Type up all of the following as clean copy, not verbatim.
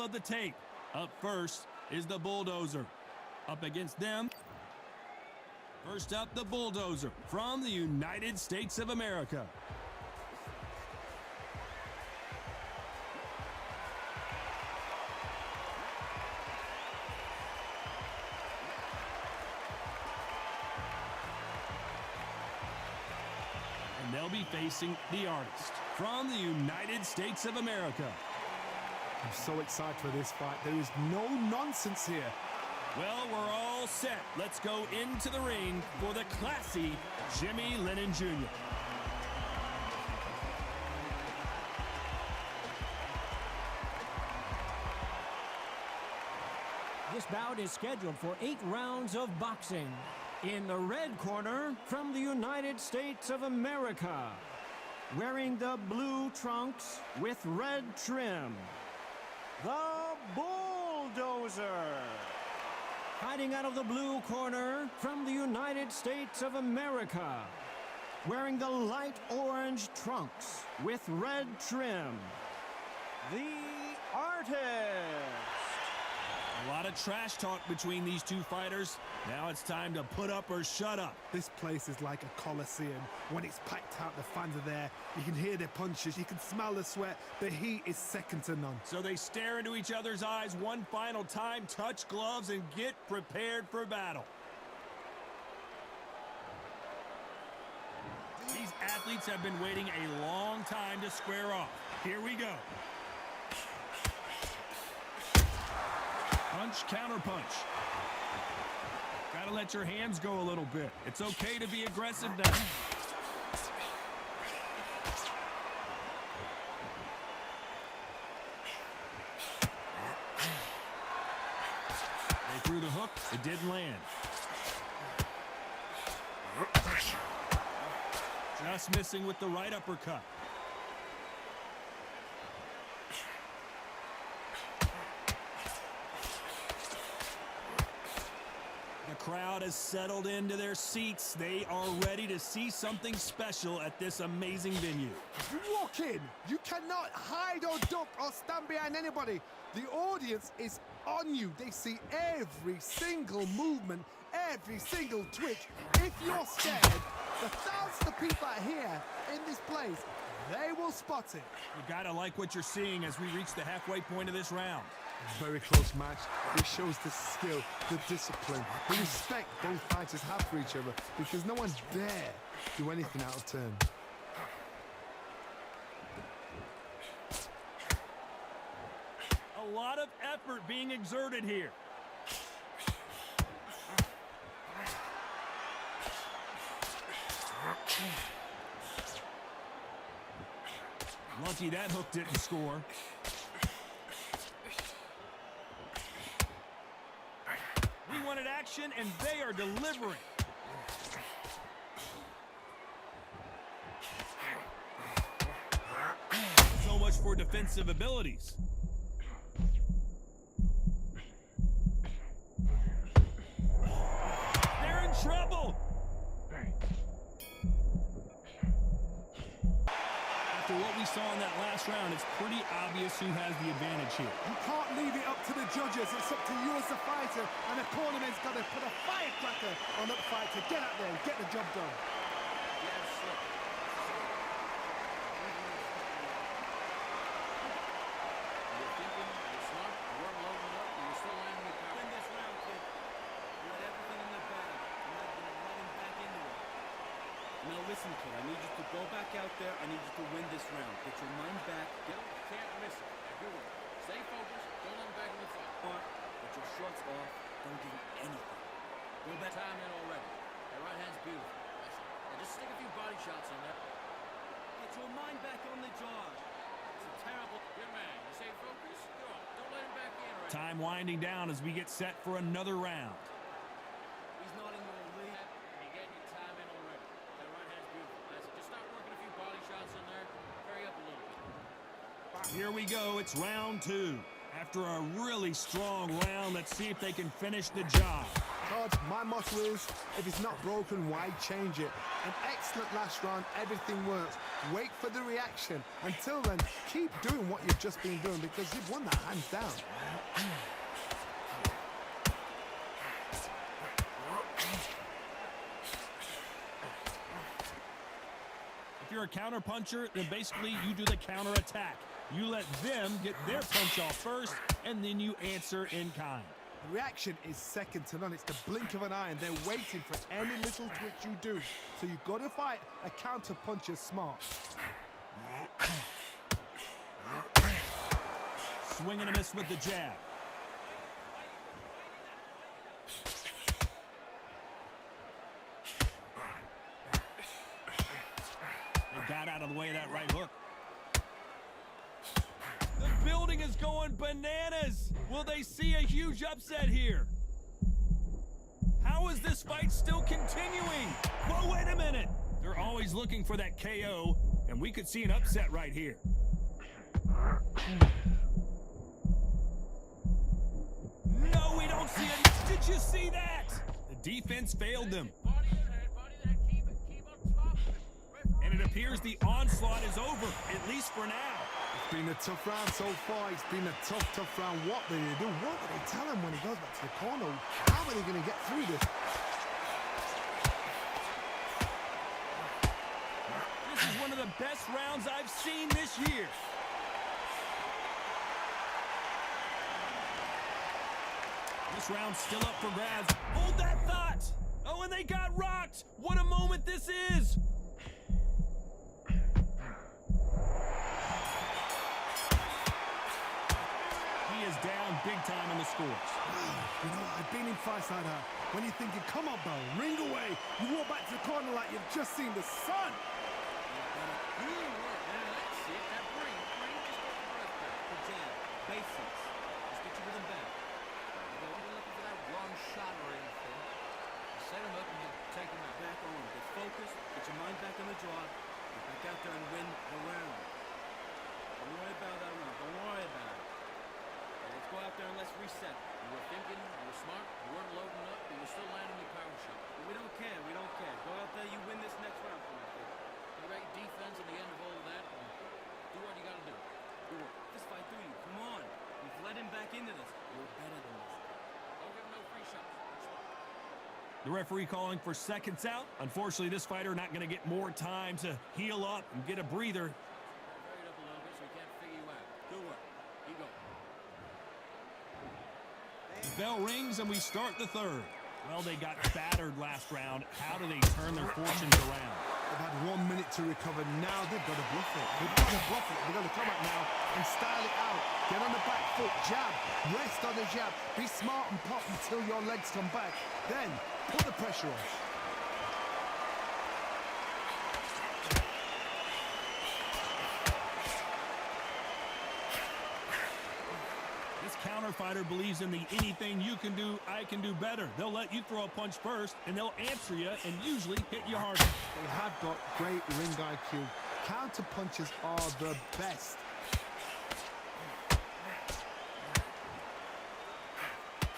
middle of the tape. Up first is the Bulldozer. Up against them. First up, the Bulldozer from the United States of America. And they'll be facing the Artist from the United States of America. I'm so excited for this fight. There is no nonsense here. Well, we're all set. Let's go into the ring for the classy Jimmy Lennon Jr. This bout is scheduled for 8 rounds of boxing. In the red corner, from the United States of America, wearing the blue trunks with red trim, the Bulldozer. Hiding out of the blue corner, from the United States of America, wearing the light orange trunks with red trim, the Artist. A lot of trash talk between these two fighters. Now it's time to put up or shut up. This place is like a coliseum. When it's packed out, the fans are there. You can hear their punches. You can smell the sweat. The heat is second to none. So they stare into each other's eyes one final time, touch gloves, and get prepared for battle. These athletes have been waiting a long time to square off. Here we go. Punch, counter punch. Gotta let your hands go a little bit. It's okay to be aggressive now. They threw the hook. It didn't land. Just missing with the right uppercut. The crowd has settled into their seats. They are ready to see something special at this amazing venue. You walk in, you cannot hide or duck or stand behind anybody. The audience is on you. They see every single movement, every single twitch. If you're scared, the thousands of people are here in this place. They will spot it. You gotta like what you're seeing as we reach the halfway point of this round. Very close match. It shows the skill, the discipline, the respect both fighters have for each other, because no one dare do anything out of turn. A lot of effort being exerted here. Lucky that hook didn't score. We wanted action, and they are delivering. So much for defensive abilities. They're in trouble. After what we saw in that last round, it's pretty obvious who has the advantage here. You can't leave it up to the judges. It's up to you as the fighter, and the cornerman's got to put a firecracker on that fight to get out there and get the job done. Yes, sir. You're thinking, you're smart, you weren't loading up, and you're still landing your power. Win this round, kid. You had everything in the bag. I'm not going to let him back into it. Now listen, kid, I need you to go back out there. I need you to win this round. Get your mind back. You can't miss it. Do it. Stay focused. Don't let him back in the fight. Smart. Get your shorts off. Don't give him anything. Go back. Time in already. That right hand's beautiful. Now just stick a few body shots on that. Get your mind back on the job. It's a terrible... Good man. You stay focused. Go on. Don't let him back in. Right? Time winding down as we get set for another round. He's not in your league. You're getting your time in already. That right hand's beautiful. That's it. Just start working a few body shots in there. Hurry up a little bit. Here we go. It's round 2. After a really strong round, let's see if they can finish the job. card. My motto is, if it's not broken, why change it? An excellent last round, everything works. Wait for the reaction. Until then, keep doing what you've just been doing because you've won that hands down. If you're a counter puncher, then basically you do the counter attack. You let them get their punch off first, and then you answer in kind. Reaction is second to none. It's the blink of an eye, and they're waiting for any little twitch you do. So you've got to fight a counter puncher smart. Swing and a miss with the jab. They got out of the way of that right hook. The building is going bananas. Will they see a huge upset here? How is this fight still continuing? Whoa, wait a minute. They're always looking for that KO, and we could see an upset right here. No, we don't see it. Did you see that? The defense failed them. Body that, keep on top of it. And it appears the onslaught is over, at least for now. It's been a tough round so far. It's been a tough round. What do they do? What do they tell him when he goes back to the corner? How are they going to get through this? This is one of the best rounds I've seen this year. This round's still up for grabs. Hold that thought. Oh, and they got rocked. What a moment this is. He is down big time in the scores. You know, I've been in fights like that. When you're thinking, come on, Bell, ring away. You walk back to the corner like you've just seen the sun. That's it. That bring just got the breath back. Good jab. Basics. Just get you with them back. You don't be looking for that one shot or anything. Set him up and you take him out. Back on. Get focused. Get your mind back on the draw. Get back out there and win the round. Don't worry about that round. Don't worry about it. Let's go out there and let's reset. You were thinking, you were smart, you weren't loading up, but you were still landing your power shot. But we don't care. We don't care. Go out there. You win this next round for me, kid. You great defense at the end of all of that, and do what you gotta do. Do it. Just fight through you. Come on. We've led him back into this. You're better than this. Don't give him no free shots. The referee calling for seconds out. Unfortunately, this fighter not going to get more time to heal up and get a breather. Hurry it up a little bit so he can't figure you out. Good work. Keep going. The bell rings and we start the third. Well, they got battered last round. How do they turn their fortunes around? They've had 1 minute to recover. Now they've got to bluff it. They've got to bluff it. They've got to come out now and style it out. Get on the back foot, jab, rest on the jab. Be smart and pop until your legs come back. Then put the pressure on. This counter fighter believes in the anything you can do, I can do better. They'll let you throw a punch first, and they'll answer you and usually hit you harder. They have got great ring IQ. Counter punches are the best.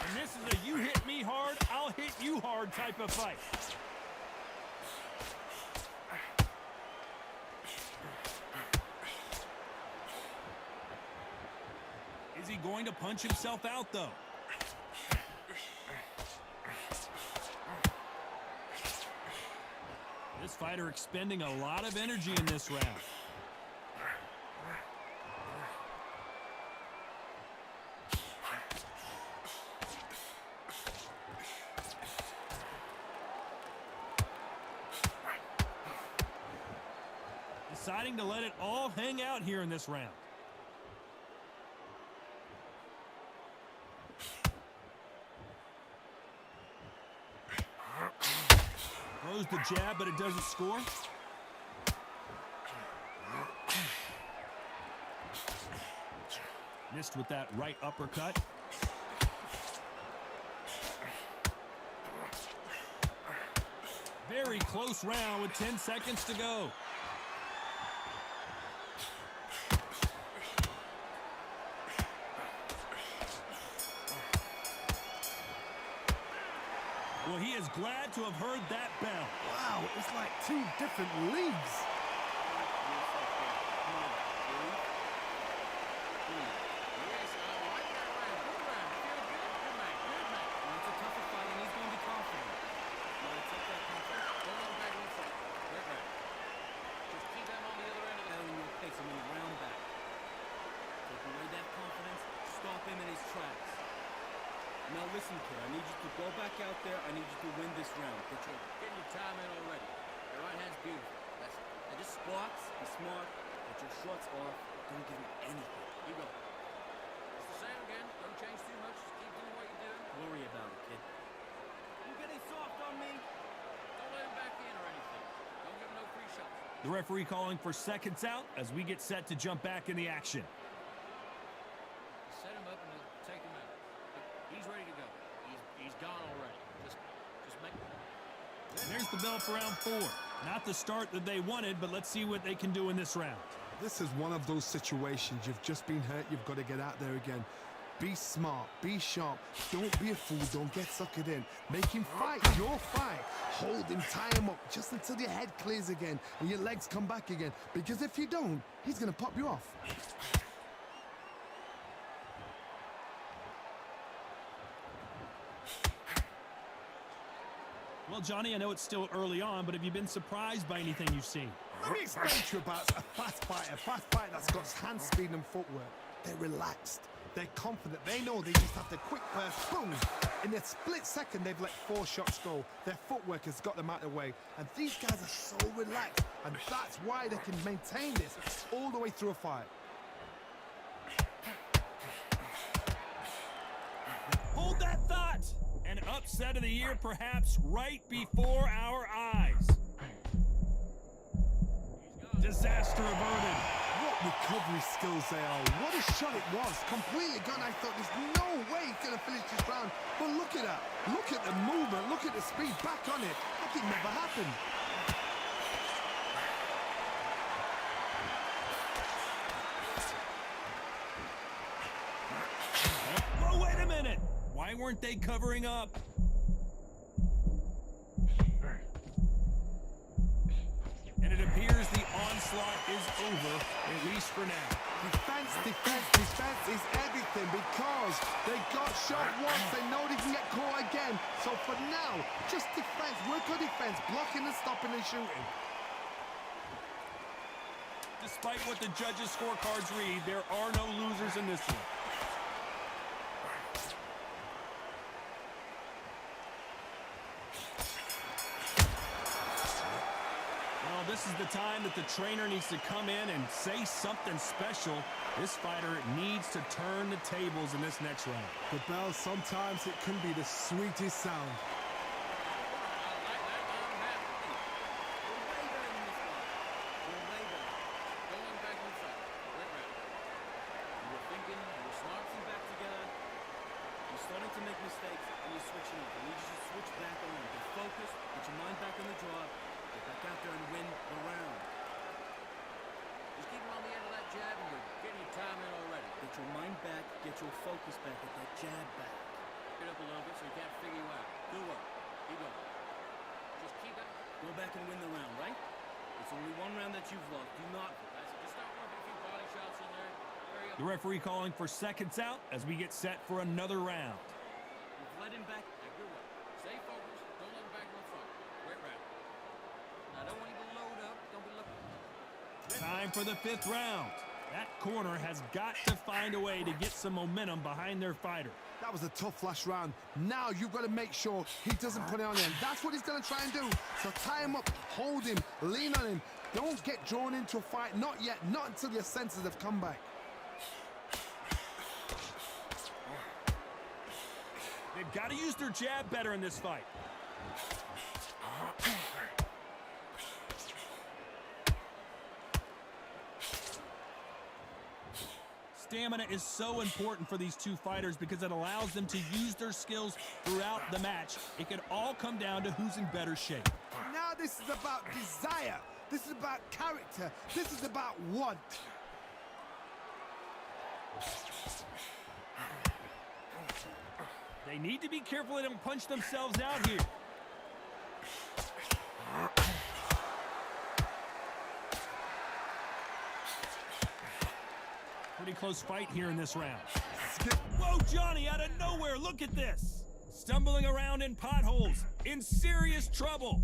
And this is a you hit me hard, I'll hit you hard type of fight. Is he going to punch himself out, though? This fighter expending a lot of energy in this round. Deciding to let it all hang out here in this round. Throws the jab, but it doesn't score. Missed with that right uppercut. Very close round with 10 seconds to go. Well, he is glad to have heard that bell. Wow, it's like two different leagues. Now listen, kid, I need you to go back out there. I need you to win this round. Get your time in already. Your right hand's beautiful. That's it. And just spots, be smart, get your shots off. Don't give him anything. You go. It's the same again. Don't change too much. Just keep doing what you're doing. Don't worry about it, kid. You're getting soft on me. Don't let him back in or anything. Don't give him no free shots. The referee calling for seconds out as we get set to jump back in the action. Set him up and he'll take him out. He's ready to go. He's gone already. Just make. There's the bell for round 4. Not the start that they wanted, but let's see what they can do in this round. This is one of those situations. You've just been hurt. You've got to get out there again. Be smart. Be sharp. Don't be a fool. Don't get suckered in. Make him fight your fight. Hold him. Tie him up just until your head clears again and your legs come back again. Because if you don't, he's going to pop you off. Well, Johnny, I know it's still early on, but have you been surprised by anything you've seen? Let me explain to you about a fast fighter. Fast fighter that's got hand speed and footwork. They're relaxed. They're confident. They know they just have to quick burst, boom. In a split second, they've let 4 shots go. Their footwork has got them out of the way. And these guys are so relaxed. And that's why they can maintain this all the way through a fight. Hold that thought! An upset of the year, perhaps, right before our eyes. Disaster averted. What recovery skills they are. What a shot it was. Completely gone. I thought there's no way he's going to finish this round. But look at that. Look at the movement. Look at the speed. Back on it. Like it never happened. Whoa, wait a minute! Why weren't they covering up? And it appears the onslaught is over, at least for now. Defense, defense, defense is everything because they got shot once. They know they can get caught again. So for now, just defense. Work on defense. Blocking and stopping and shooting. Despite what the judges' scorecards read, there are no losers in this one. Well, this is the time that the trainer needs to come in and say something special. This fighter needs to turn the tables in this next round. The bell, sometimes it can be the sweetest sound. Starting to make mistakes and you're switching up. I need you to switch back on. Get focused, get your mind back on the draw, get back out there and win the round. Just keep him on the end of that jab and you're getting your time in already. Get your mind back, get your focus back, get that jab back. Get up a little bit so he can't figure you out. Good work. Keep going. Just keep it. Go back and win the round, right? It's only one round that you've lost. Do not. That's it. Just start working a few body shots in there. Hurry up. The referee calling for seconds out as we get set for another round. You've let him back. Yeah, good work. Stay focused. Don't let him back no front. Great round. Now, don't want you to load up. Don't be looking. Time for the 5th round. That corner has got to find a way to get some momentum behind their fighter. That was a tough last round. Now you've got to make sure he doesn't put it on him. That's what he's going to try and do. So tie him up, hold him, lean on him. Don't get drawn into a fight. Not yet. Not until your senses have come back. They've got to use their jab better in this fight. Stamina is so important for these two fighters because it allows them to use their skills throughout the match. It can all come down to who's in better shape. Now this is about desire. This is about character. This is about want. They need to be careful they don't punch themselves out here. close fight here in this round. Skip. Whoa, Johnny, out of nowhere, look at this. Stumbling around in potholes, in serious trouble.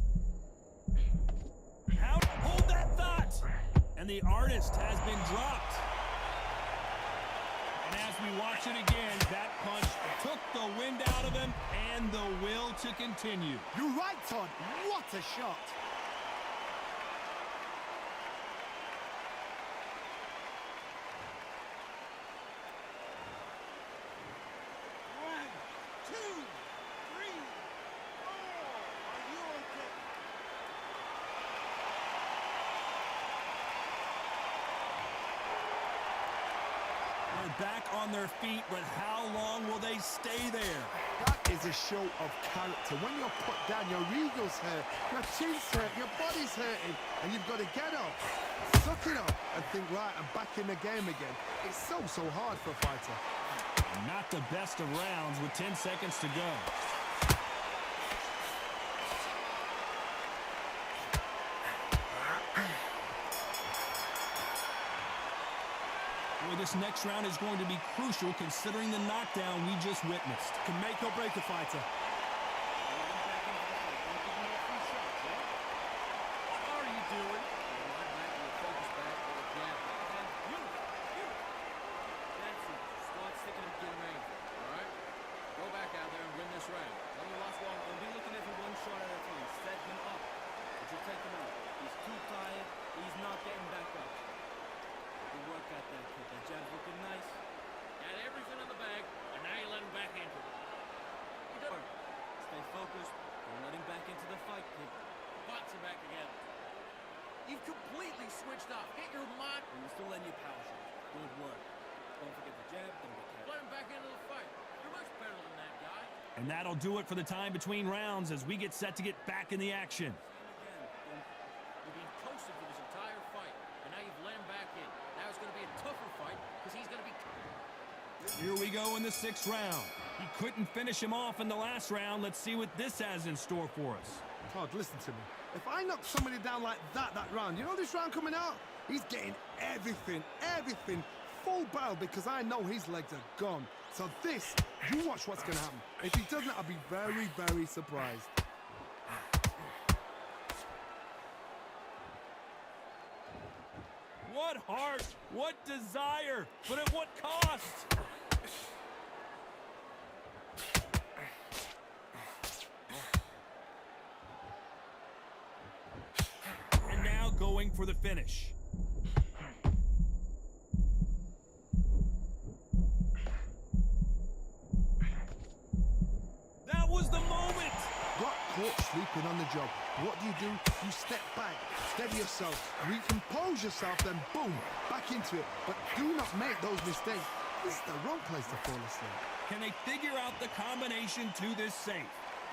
Hold that thought. And the artist has been dropped. And as we watch it again, that punch took the wind out of him and the will to continue. You're right, Todd. What a shot. They're back on their feet, but how long will they stay there? That is a show of character. When you're put down, your ego's hurt, your chin's hurt, your body's hurting, and you've got to get up, suck it up, and think, right, I'm back in the game again. It's so hard for a fighter. Not the best of rounds with 10 seconds to go. Boy, this next round is going to be crucial considering the knockdown we just witnessed. Can make or break a fighter. What are you doing? Focus back. That's it. Start sticking and getting angry. All right? Go back out there and win this round. When we lost one, we'll be looking at him one shot at a time. Set him up. But you take him out. He's too tired. He's not getting back up. Good work out there, kid. That jab's looking nice. Got everything in the bag, and now you let him back into it. Stay focused. Don't let him back into the fight, kid. Bots are back again. You've completely switched off. Get your mind. And you're still letting your power show. Good work. Don't forget the jab. Don't get carried. Let him back into the fight. You're much better than that guy. And that'll do it for the time between rounds as we get set to get back in the action. Again. You've been coasting for this entire fight, and now you've let him back in. Now it's going to be a tougher fight because he's going to be... Here we go in the 6th round. He couldn't finish him off in the last round. Let's see what this has in store for us. Todd, listen to me. If I knock somebody down like that round, you know this round coming out? He's getting everything, full barrel because I know his legs are gone. So this, you watch what's going to happen. If he doesn't, I'll be very, very surprised. What heart, what desire, but at what cost? And now going for the finish. That was the moment! Got caught sleeping on the job. What do? You step back, steady yourself, recompose yourself, then boom, back into it. But do not make those mistakes. This is the wrong place to fall asleep. Can they figure out the combination to this safe?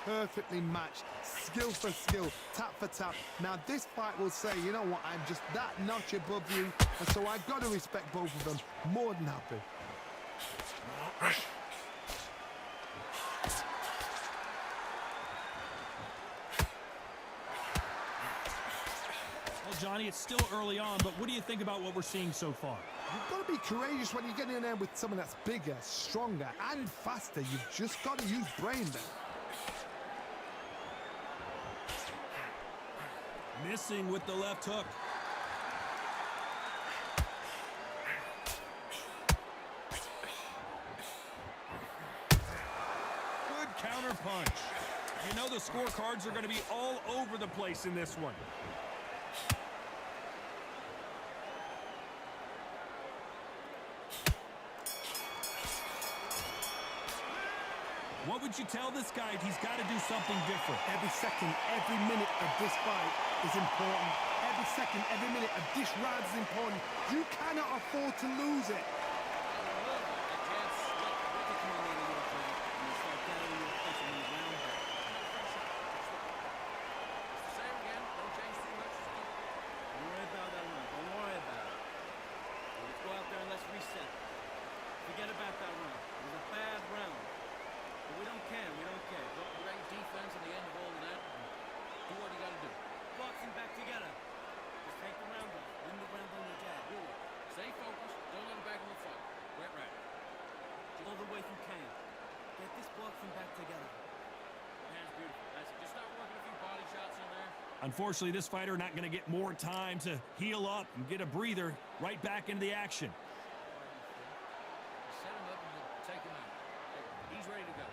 Perfectly matched, skill for skill, tap for tap. Now this fight will say, you know what, I'm just that notch above you, and so I've got to respect both of them. More than happy. Well, Johnny, it's still early on, but what do you think about what we're seeing so far? You've got to be courageous when you get in there with someone that's bigger, stronger, and faster. You've just got to use brain there. Missing with the left hook. Good counter punch. You know the scorecards are going to be all over the place in this one. What would you tell this guy if he's got to do something different? Every second, every minute of this fight is important. Every second, every minute of this round is important. You cannot afford to lose it. Forget about that round. It was a bad round. But we don't care. Great defense at the end of all of that. Do what you got to do. Boxing back together. Just take the round off. Win the round on your jab. Stay focused. Don't let him back in the Unfortunately, this fighter not going to get more time to heal up and get a breather. Right back into the action. Set him up and you'll take him out. He's ready to go.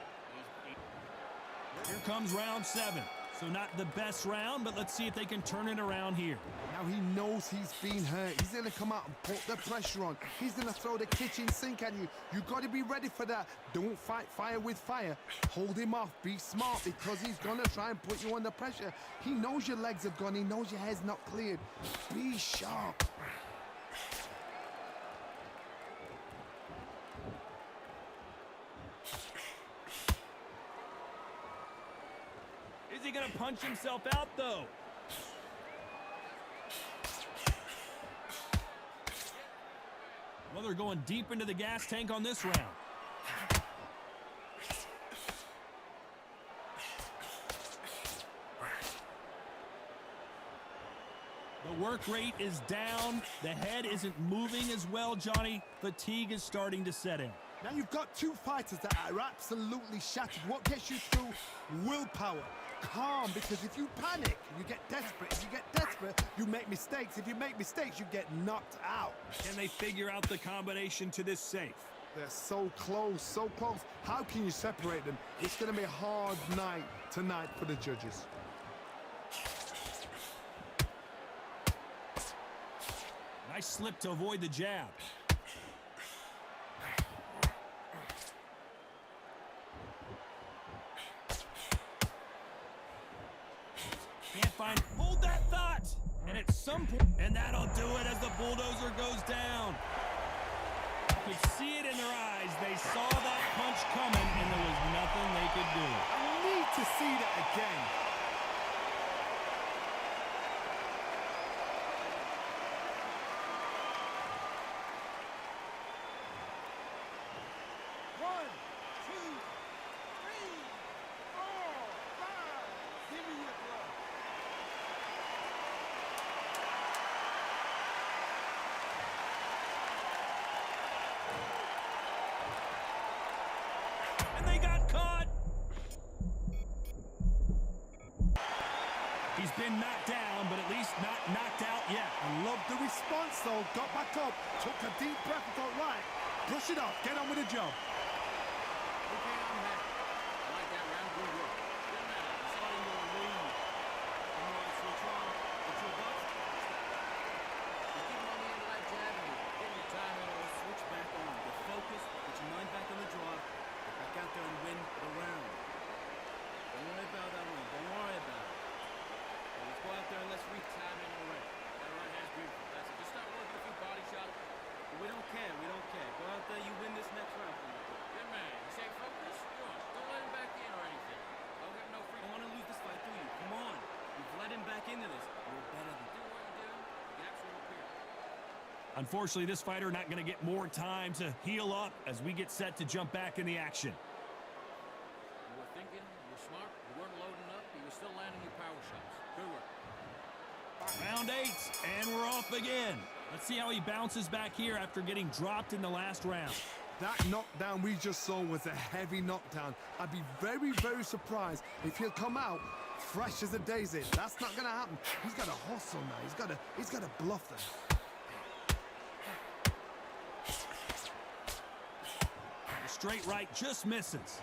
Here comes round 7. So not the best round, but let's see if they can turn it around here. Now he knows he's been hurt. He's going to come out and put the pressure on. He's going to throw the kitchen sink at you. You got to be ready for that. Don't fight fire with fire. Hold him off. Be smart because he's going to try and put you under pressure. He knows your legs have gone. He knows your head's not cleared. Be sharp. Is he going to punch himself out, though? Well, they're going deep into the gas tank on this round. The work rate is down. The head isn't moving as well, Johnny. Fatigue is starting to set in. Now you've got two fighters that are absolutely shattered. What gets you through? Willpower. Calm, because if you panic, you get desperate. If you get desperate, you make mistakes. If you make mistakes, you get knocked out. Can they figure out the combination to this safe? They're so close, so close. How can you separate them? It's going to be a hard night tonight for the judges. Nice slip to avoid the jab. Can't find. Hold that thought! And at some point, and that'll do it as the bulldozer goes down. You could see it in their eyes. They saw that punch coming, and there was nothing they could do. I need to see that again. One, two, three, four, five. Give me your glove. And they got caught. He's been knocked down, but at least not knocked out yet. I love the response though. Got back up, took a deep breath and thought, right, brush it off, get on with the job. Okay, I'm happy. I like that round. Good work. Good man. I saw you were lead. Come on, switch on. Get your butt. Just keep on the end of that jab and get your time in. Switch back on. Get focused. Get your mind back on the draw. Get back out there and win the round. Don't worry about that one. Don't worry about it. Let's go out there and let's reach time in already. That right hand's beautiful. That's it. Just start working a few body shots. We don't care. We don't care. Go out there. You win this next round for me. Good man. You stay focused. Go on. Don't let him back in or anything. Don't give him no I free. don't want to lose this fight, do you? Come on. You've let him back into this. You're better than Do what you do. You get absolute period. Unfortunately, this fighter not going to get more time to heal up as we get set to jump back in the action. You were thinking. You were smart. You weren't loading up. You were still landing your power shots. Good work. Round 8, and we're off again. Let's see how he bounces back here after getting dropped in the last round. That knockdown we just saw was a heavy knockdown. I'd be very, very surprised if he'll come out fresh as a daisy. That's not going to happen. He's got to hustle now. He's got to bluff them. The straight right just misses.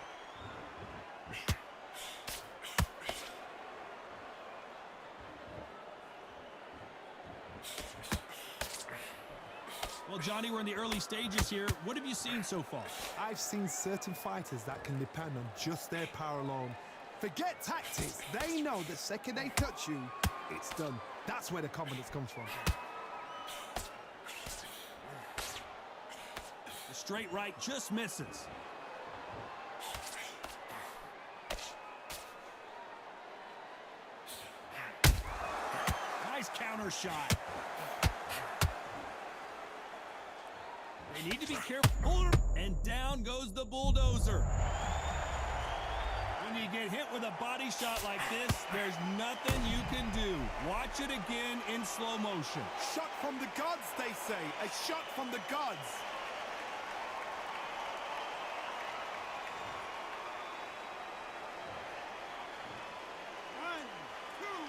Well, Johnny, we're in the early stages here. What have you seen so far? I've seen certain fighters that can depend on just their power alone. Forget tactics. They know the second they touch you, it's done. That's where the confidence comes from. The straight right just misses. Nice counter shot. They need to be careful. And down goes the bulldozer. When you get hit with a body shot like this, there's nothing you can do. Watch it again in slow motion. Shot from the gods, they say. A shot from the gods. One, two,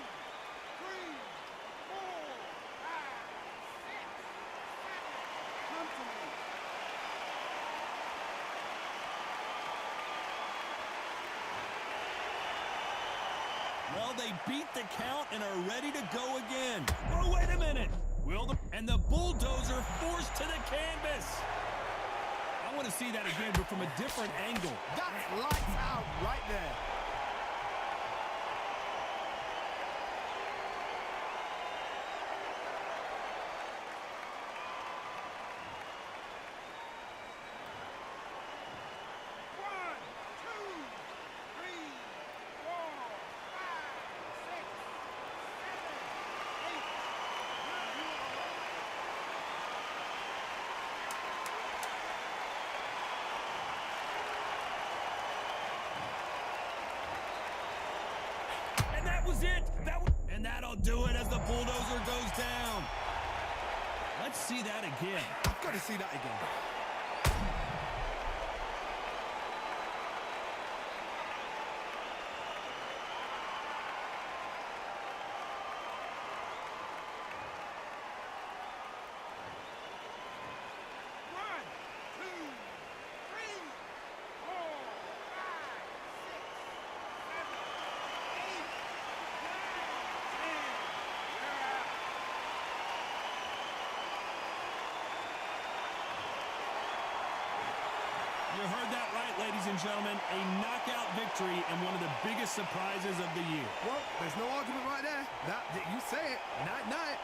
Well, they beat the count and are ready to go again. Oh, wait a minute. And the bulldozer forced to the canvas. I want to see that again, but from a different angle. That's lights out right there. And that was it. And that'll do it as the bulldozer goes down. Let's see that again. I've got to see that again. You heard that right, ladies and gentlemen. A knockout victory and one of the biggest surprises of the year. Well, there's no argument right there. You say it. Night, night.